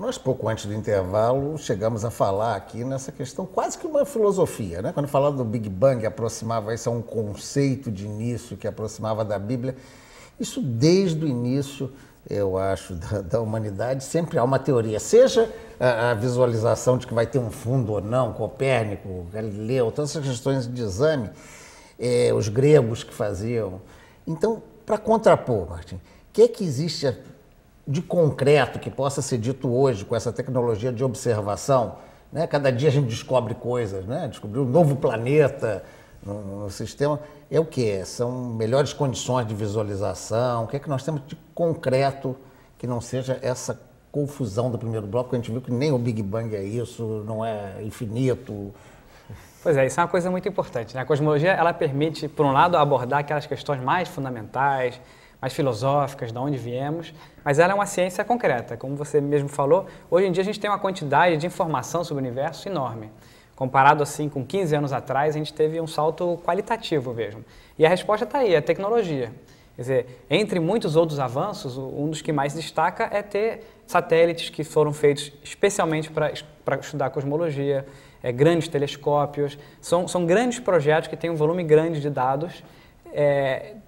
Nós, pouco antes do intervalo, chegamos a falar aqui nessa questão, quase que uma filosofia, né? Quando falava do Big Bang, aproximava isso a um conceito de início que aproximava da Bíblia. Isso desde o início, eu acho, da humanidade, sempre há uma teoria. Seja a visualização de que vai ter um fundo ou não, Copérnico, Galileu, todas essas questões de exame, os gregos que faziam. Então, para contrapor, Martim, o que existe de concreto que possa ser dito hoje com essa tecnologia de observação, né? Cada dia a gente descobre coisas, né? Descobriu um novo planeta no sistema. É o quê? São melhores condições de visualização? O que é que nós temos de concreto que não seja essa confusão do primeiro bloco, que a gente viu que nem o Big Bang é isso, não é infinito. Pois é, isso é uma coisa muito importante, né? A cosmologia, ela permite, por um lado, abordar aquelas questões mais fundamentais, mais filosóficas, de onde viemos, mas ela é uma ciência concreta. Como você mesmo falou, hoje em dia a gente tem uma quantidade de informação sobre o universo enorme. Comparado assim com 15 anos atrás, a gente teve um salto qualitativo mesmo. E a resposta está aí, é a tecnologia. Quer dizer, entre muitos outros avanços, um dos que mais destaca é ter satélites que foram feitos especialmente para estudar a cosmologia, grandes telescópios, são grandes projetos que têm um volume grande de dados,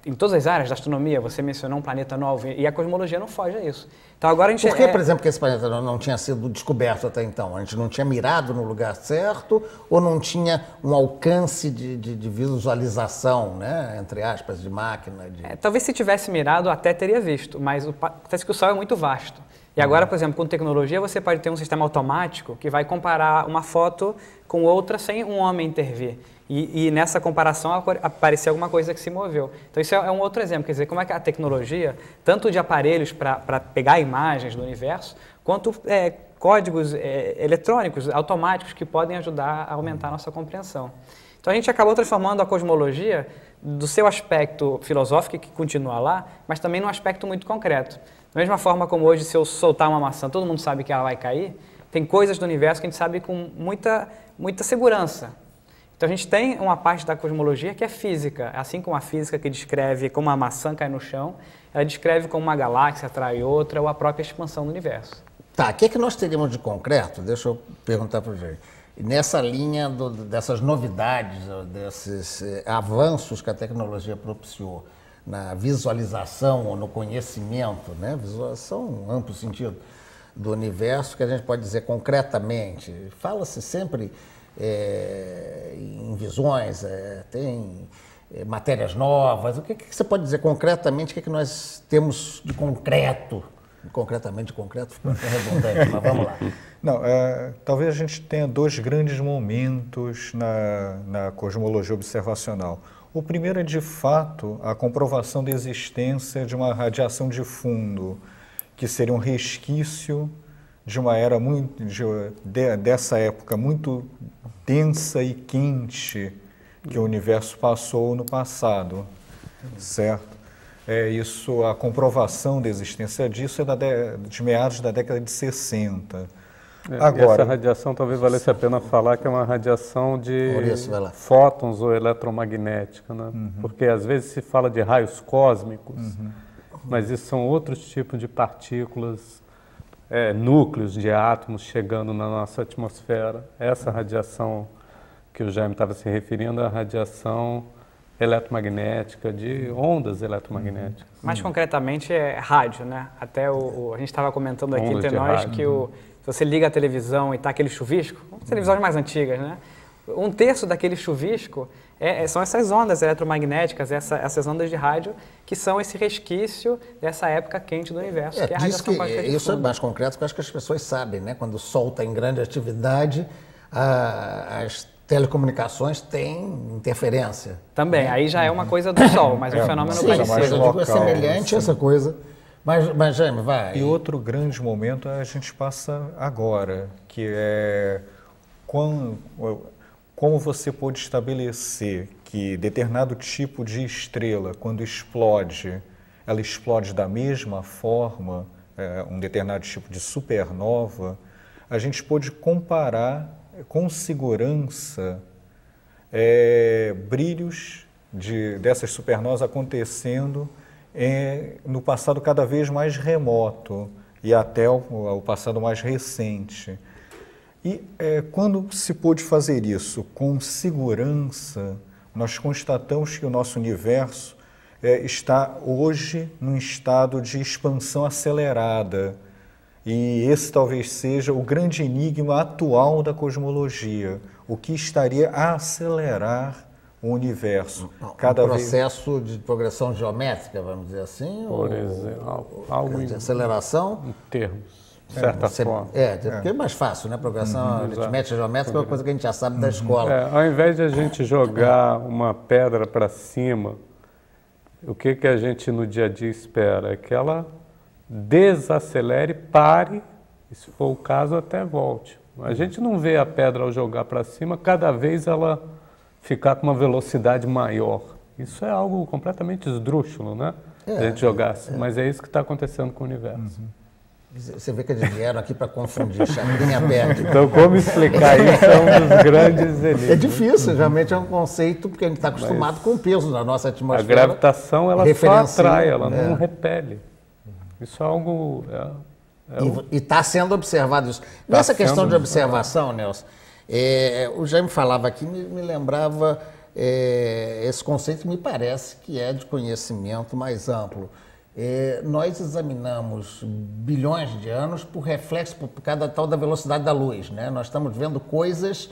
em todas as áreas da astronomia. Você mencionou um planeta novo e a cosmologia não foge a isso. Então agora a gente Por que, por exemplo, que esse planeta não tinha sido descoberto até então? A gente não tinha mirado no lugar certo ou não tinha um alcance de visualização, né? Entre aspas, de máquina? Talvez se tivesse mirado até teria visto, mas acontece que o Sol é muito vasto. E agora, por exemplo, com tecnologia, você pode ter um sistema automático que vai comparar uma foto com outra sem um homem intervir. E nessa comparação aparecer alguma coisa que se moveu. Então isso é um outro exemplo, quer dizer, como é que a tecnologia, tanto de aparelhos para pegar imagens do universo, quanto códigos eletrônicos, automáticos, que podem ajudar a aumentar a nossa compreensão. Então a gente acabou transformando a cosmologia do seu aspecto filosófico, que continua lá, mas também num aspecto muito concreto. Da mesma forma como hoje, se eu soltar uma maçã, todo mundo sabe que ela vai cair, tem coisas do universo que a gente sabe com muita segurança. Então a gente tem uma parte da cosmologia que é física, assim como a física que descreve como a maçã cai no chão, ela descreve como uma galáxia atrai outra ou a própria expansão do universo. Tá, o que é que nós teríamos de concreto? Deixa eu perguntar para o gente. Nessa linha dessas novidades, desses avanços que a tecnologia propiciou na visualização ou no conhecimento, né? Visualização em amplo sentido do universo, que a gente pode dizer concretamente. Fala-se sempre em visões, tem matérias novas. O que você pode dizer concretamente? O que nós temos de concreto? Concretamente, concreto ficou até redundante, mas vamos lá. Não, talvez a gente tenha dois grandes momentos na cosmologia observacional. O primeiro é, de fato, a comprovação da existência de uma radiação de fundo, que seria um resquício de uma era dessa época muito densa e quente que o universo passou no passado, certo? A comprovação da existência disso é de meados da década de 60. Agora, essa radiação talvez valesse a pena falar que é uma radiação de fótons ou eletromagnética, né? Porque às vezes se fala de raios cósmicos, mas isso são outros tipos de partículas, núcleos de átomos chegando na nossa atmosfera. Essa radiação que o Jaime estava se referindo é a radiação eletromagnética, de ondas eletromagnéticas. Mais concretamente é rádio, né? Até a gente estava comentando aqui entre nós que se você liga a televisão e está aquele chuvisco, televisões mais antigas, né? Um terço daquele chuvisco são essas ondas eletromagnéticas, essas ondas de rádio, que são esse resquício dessa época quente do universo, que é a radiação cósmica de fundo. Isso é mais concreto, porque eu acho que as pessoas sabem, né? Quando o Sol está em grande atividade, as telecomunicações têm interferência. Também, aí já é uma coisa do Sol, mas um fenômeno parecido. Mas eu digo, é semelhante a essa coisa. Mas Jaime, vai. E outro grande momento a gente passa agora, que é como você pode estabelecer que determinado tipo de estrela, quando explode, ela explode da mesma forma, um determinado tipo de supernova, a gente pode comparar com segurança brilhos dessas supernovas acontecendo no passado cada vez mais remoto. e até o passado mais recente. E quando se pôde fazer isso com segurança, nós constatamos que o nosso universo está hoje num estado de expansão acelerada. E esse talvez seja o grande enigma atual da cosmologia. O que estaria a acelerar o universo? Cada processo de progressão geométrica, vamos dizer assim? Por exemplo, algo de aceleração? Em termos, de certa forma. Porque é mais fácil, né? Progressão aritmética geométrica é uma coisa que a gente já sabe da escola. Ao invés de a gente jogar uma pedra para cima, o que a gente no dia a dia espera? É que ela desacelere, pare, e se for o caso, até volte. A gente não vê a pedra ao jogar para cima, cada vez ela ficar com uma velocidade maior. Isso é algo completamente esdrúxulo, né? A gente jogasse, mas é isso que está acontecendo com o universo. Você vê que eles vieram aqui para confundir, chapinha perto. Então, como explicar isso é um dos grandes enigmas. É difícil, realmente é um conceito, porque a gente está acostumado com o peso na nossa atmosfera. A gravitação, ela só atrai, ela não repele. Isso é algo... E está sendo observado isso. Nessa questão de observação, Nelson, o Jaime falava aqui, me lembrava esse conceito, me parece que é de conhecimento mais amplo. Nós examinamos bilhões de anos por reflexo, por cada tal da velocidade da luz, né? Nós estamos vendo coisas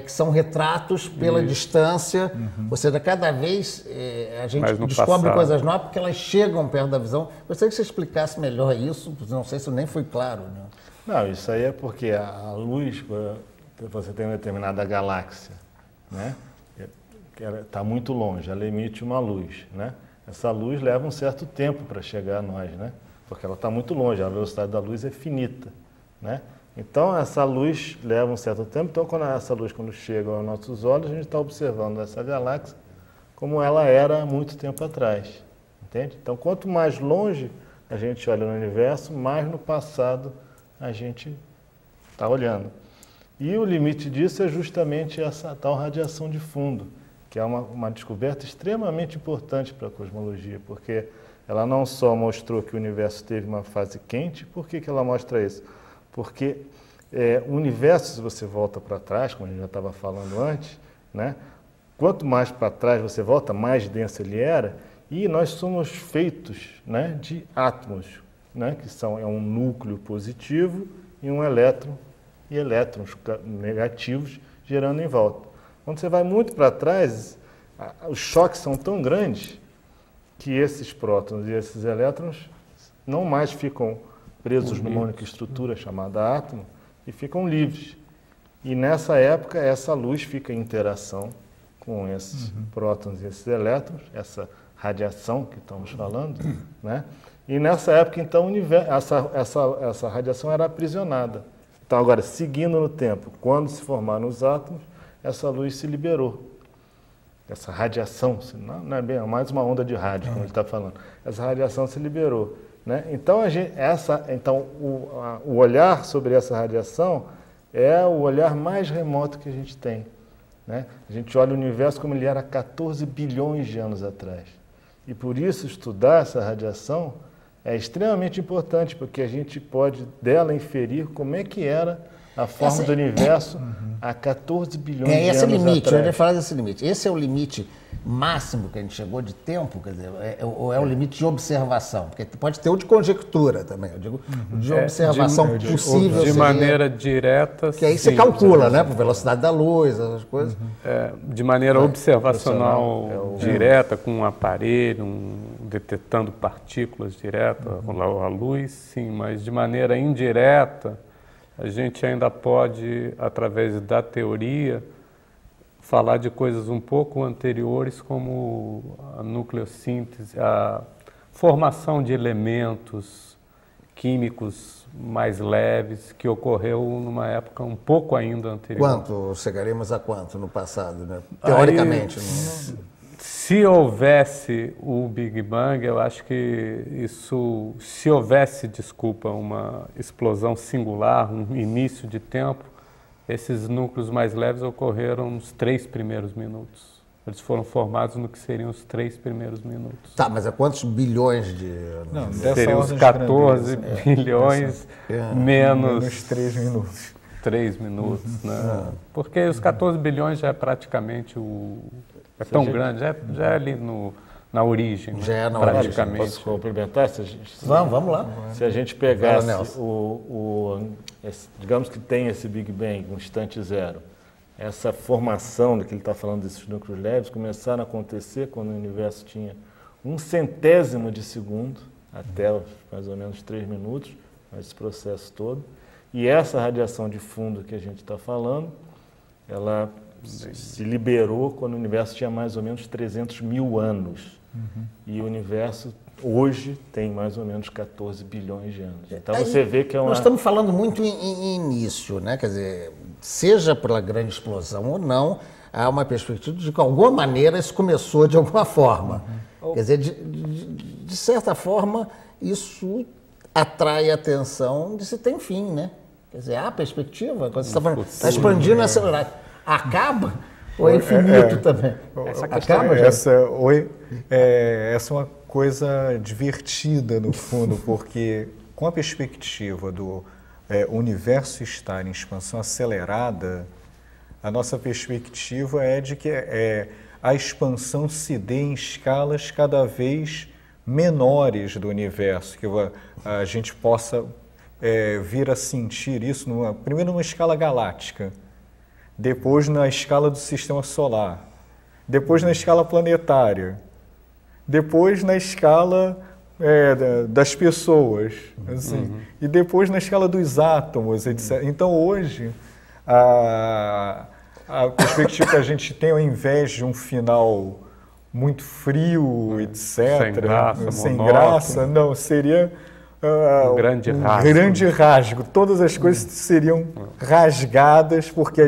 que são retratos pela distância, ou seja, cada vez a gente descobre coisas novas porque elas chegam perto da visão. Gostaria que você explicasse melhor isso, não sei se nem foi claro. Né? Não, isso aí é porque a luz, você tem uma determinada galáxia, né? Que está muito longe, ela emite uma luz, né? Essa luz leva um certo tempo para chegar a nós, né? Porque ela está muito longe, a velocidade da luz é finita, né? Então, essa luz leva um certo tempo. Então, quando chega aos nossos olhos, a gente está observando essa galáxia como ela era há muito tempo atrás, entende? Então, quanto mais longe a gente olha no universo, mais no passado a gente está olhando. E o limite disso é justamente essa tal radiação de fundo, que é uma descoberta extremamente importante para a cosmologia, porque ela não só mostrou que o universo teve uma fase quente. Por que ela mostra isso? Porque o universo, se você volta para trás, como a gente já estava falando antes, né? Quanto mais para trás você volta, mais denso ele era, e nós somos feitos, né, de átomos, né, que são um núcleo positivo e um elétron e elétrons negativos girando em volta. Quando você vai muito para trás, os choques são tão grandes que esses prótons e esses elétrons não mais ficam presos numa única estrutura chamada átomo e ficam livres. E nessa época, essa luz fica em interação com esses prótons e esses elétrons, essa radiação que estamos falando, né? E nessa época, então, essa radiação era aprisionada. Então, agora, seguindo no tempo, quando se formaram os átomos, essa luz se liberou. Essa radiação, não é bem, é mais uma onda de rádio, como ele está falando. Essa radiação se liberou. Né? Então, o olhar sobre essa radiação é o olhar mais remoto que a gente tem. Né? A gente olha o universo como ele era há 14 bilhões de anos atrás. E por isso estudar essa radiação é extremamente importante, porque a gente pode dela inferir como é que era a forma do universo há 14 bilhões de anos limite, atrás. Eu ia falar desse limite. Esse é o limite máximo que a gente chegou de tempo, quer dizer, ou é o limite de observação? Porque pode ter o de conjectura também, eu digo, o de observação possível. De maneira direta, que aí você calcula, né, por velocidade da luz, essas coisas. De maneira observacional direta, com um aparelho, detectando partículas diretas, a luz, sim, mas de maneira indireta, a gente ainda pode, através da teoria, falar de coisas um pouco anteriores, como a nucleossíntese, a formação de elementos químicos mais leves, que ocorreu numa época um pouco ainda anterior. Quanto? Chegaremos a quanto no passado, né? Teoricamente. Se houvesse o Big Bang, eu acho que isso, se houvesse, uma explosão singular, um início de tempo, esses núcleos mais leves ocorreram nos 3 primeiros minutos. Eles foram formados no que seriam os 3 primeiros minutos. Tá, mas é quantos bilhões de... Não, seriam os 14 bilhões menos 3 minutos. 3 minutos, né? Porque os 14 bilhões já é praticamente é tão grande, já é ali na origem, já é na praticamente. Posso complementar? Vamos lá. Se a gente pegasse digamos que tem esse Big Bang, um instante zero, essa formação do que ele está falando desses núcleos leves começaram a acontecer quando o universo tinha 1/100º de segundo, até mais ou menos 3 minutos, esse processo todo. E essa radiação de fundo que a gente está falando, ela se liberou quando o universo tinha mais ou menos 300 mil anos. E o universo hoje tem mais ou menos 14 bilhões de anos. Então você vê que é uma... Nós estamos falando muito em início, né? Quer dizer, seja pela grande explosão ou não, há uma perspectiva de que, de alguma maneira, isso começou de alguma forma. Quer dizer, de certa forma, isso atrai a atenção de se tem fim, né? Quer dizer, há perspectiva, quando você está expandindo e acelerando, acaba ou é infinito também? Acaba já? Essa é uma coisa divertida, no fundo, porque com a perspectiva do universo estar em expansão acelerada, a nossa perspectiva é de que a expansão se dê em escalas cada vez menores do universo, que a gente possa vir a sentir isso, primeiro numa escala galáctica, depois na escala do sistema solar, depois na escala planetária, depois na escala das pessoas, assim, e depois na escala dos átomos, etc. Então, hoje, a perspectiva que a gente tem, ao invés de um final muito frio, etc., sem graça, não, seria um grande rasgo. Grande rasgo. Todas as coisas seriam rasgadas, porque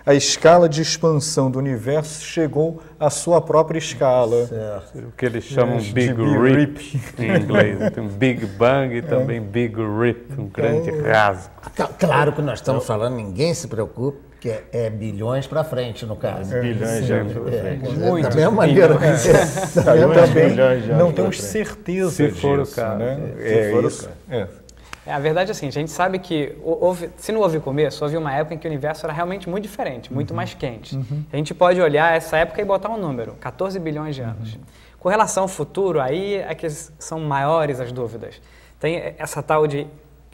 a escala de expansão do universo chegou à sua própria escala. Certo. O que eles chamam Big Rip em inglês. Tem um Big Bang e também Big Rip, um grande rasgo. Claro que nós estamos falando, ninguém se preocupe, que é bilhões para frente, no caso. Bilhões de anos para frente. Muito. Da mesma maneira. Também não temos certeza se for disso, o caso. Né? A verdade é assim, a gente sabe que se não houve começo, houve uma época em que o universo era realmente muito diferente, muito mais quente. A gente pode olhar essa época e botar um número, 14 bilhões de anos. Com relação ao futuro, aí é que são maiores as dúvidas. Tem essa tal de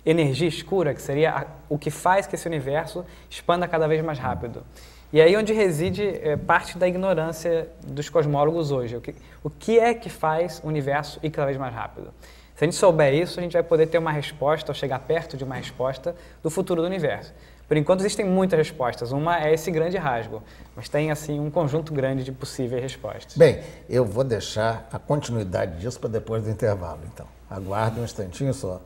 energia escura, que seria o que faz que esse universo expanda cada vez mais rápido. E aí onde reside parte da ignorância dos cosmólogos hoje. O que é que faz o universo ir cada vez mais rápido? Se a gente souber isso, a gente vai poder ter uma resposta, ou chegar perto de uma resposta do futuro do universo. Por enquanto existem muitas respostas. Uma é esse grande rasgo, mas tem assim um conjunto grande de possíveis respostas. Bem, eu vou deixar a continuidade disso para depois do intervalo, então. Aguarde um instantinho só.